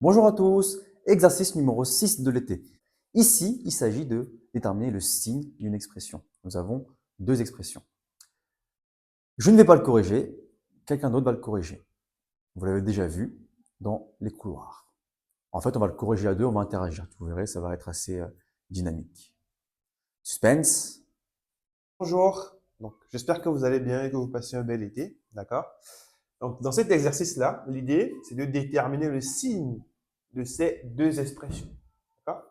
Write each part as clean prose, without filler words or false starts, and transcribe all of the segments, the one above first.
Bonjour à tous, exercice numéro 6 de l'été. Ici, il s'agit de déterminer le signe d'une expression. Nous avons deux expressions. Je ne vais pas le corriger, quelqu'un d'autre va le corriger. Vous l'avez déjà vu dans les couloirs. En fait, on va le corriger à deux, on va interagir. Vous verrez, ça va être assez dynamique. Suspense. Bonjour, donc j'espère que vous allez bien et que vous passez un bel été, d'accord? Donc dans cet exercice-là, l'idée c'est de déterminer le signe de ces deux expressions, d'accord?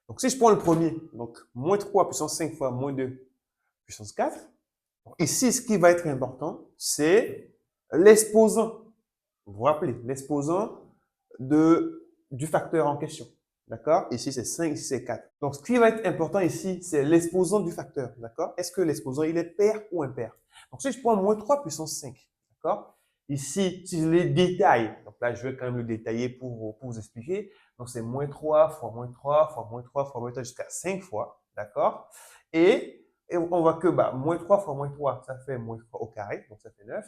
Donc si je prends le premier, donc moins 3 puissance 5 fois moins 2 puissance 4, donc ici ce qui va être important, c'est l'exposant. Vous vous rappelez, l'exposant du facteur en question. D'accord? Ici, c'est 5, ici, c'est 4. Donc, ce qui va être important ici, c'est l'exposant du facteur. D'accord? Est-ce que l'exposant, il est pair ou impair? Donc, si je prends moins 3 puissance 5, d'accord? Ici, si je les détaille, donc là, je vais quand même le détailler pour vous expliquer. Donc, c'est moins 3 fois moins 3 fois moins 3 fois moins 3 jusqu'à 5 fois. D'accord? Et on voit que moins 3 fois moins 3, ça fait moins 3 au carré, donc ça fait 9.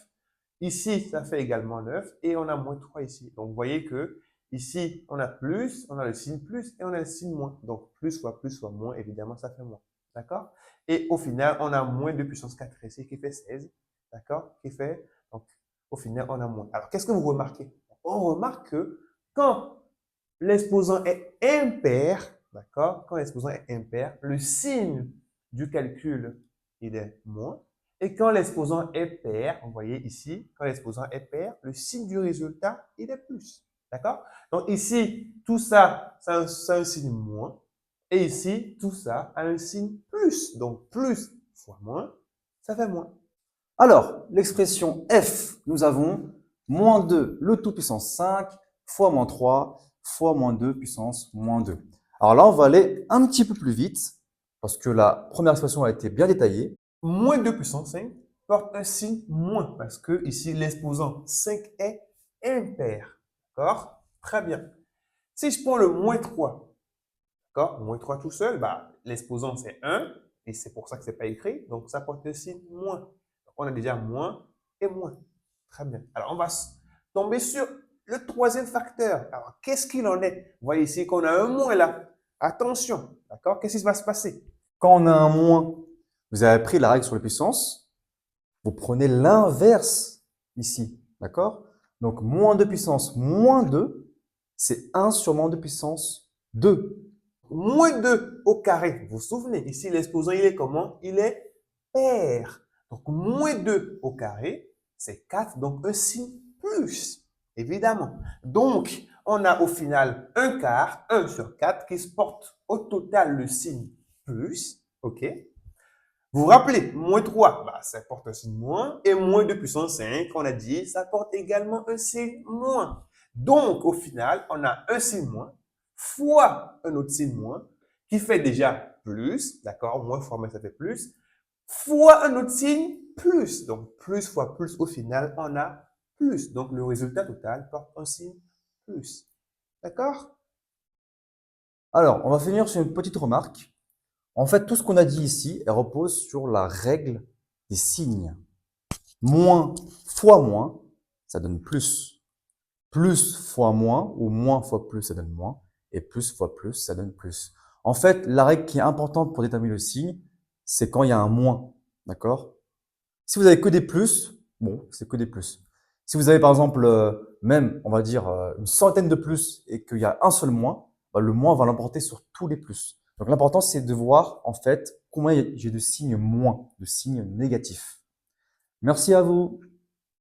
Ici, ça fait également 9 et on a moins 3 ici. Donc, vous voyez que ici, on a plus, on a le signe plus et on a le signe moins. Donc, plus fois moins, évidemment, ça fait moins. D'accord? Et au final, on a moins 2 puissance 4 ici qui fait 16. D'accord? Qui fait, donc, au final, on a moins. Alors, qu'est-ce que vous remarquez? On remarque que quand l'exposant est impair, d'accord? Quand l'exposant est impair, le signe du calcul, il est moins. Et quand l'exposant est pair, vous voyez ici, quand l'exposant est pair, le signe du résultat, il est plus. D'accord? Donc ici, tout ça, ça a un signe moins. Et ici, tout ça a un signe plus. Donc plus fois moins, ça fait moins. Alors, l'expression f, nous avons moins 2, le tout puissance 5, fois moins 3, fois moins 2 puissance moins 2. Alors là, on va aller un petit peu plus vite, parce que la première expression a été bien détaillée. Moins 2 puissance 5 porte un signe moins, parce que ici, l'exposant 5 est impair. D'accord? Très bien. Si je prends le moins 3, d'accord? Moins 3 tout seul, l'exposant c'est 1, et c'est pour ça que ce n'est pas écrit, donc ça porte un signe moins. Donc, on a déjà moins et moins. Très bien. Alors, on va tomber sur le troisième facteur. Alors, qu'est-ce qu'il en est? Vous voyez ici qu'on a un moins là. Attention, d'accord? Qu'est-ce qui va se passer? Quand on a un moins, vous avez appris la règle sur les puissances, vous prenez l'inverse ici, d'accord? Donc, moins 2 puissance moins 2, c'est 1 sur moins 2 puissance 2. Moins 2 au carré. Vous vous souvenez, ici, l'exposant, il est comment? Il est pair. Donc, moins 2 au carré, c'est 4, donc un signe plus, évidemment. Donc, on a au final un quart, 1 sur 4, qui se porte au total le signe plus, ok? Vous vous rappelez, moins 3, ça porte un signe moins, et moins 2 puissance 5, on a dit, ça porte également un signe moins. Donc, au final, on a un signe moins fois un autre signe moins, qui fait déjà plus, d'accord? Moins fois moins, ça fait plus, fois un autre signe plus. Donc, plus fois plus, au final, on a plus. Donc, le résultat total porte un signe plus. D'accord? Alors, on va finir sur une petite remarque. En fait, tout ce qu'on a dit ici, elle repose sur la règle des signes. Moins fois moins, ça donne plus. Plus fois moins ou moins fois plus, ça donne moins. Et plus fois plus, ça donne plus. En fait, la règle qui est importante pour déterminer le signe, c'est quand il y a un moins. D'accord? Si vous avez que des plus, bon, c'est que des plus. Si vous avez par exemple même, on va dire, une centaine de plus et qu'il y a un seul moins, le moins va l'emporter sur tous les plus. Donc l'important, c'est de voir en fait combien j'ai de signes moins, de signes négatifs. Merci à vous.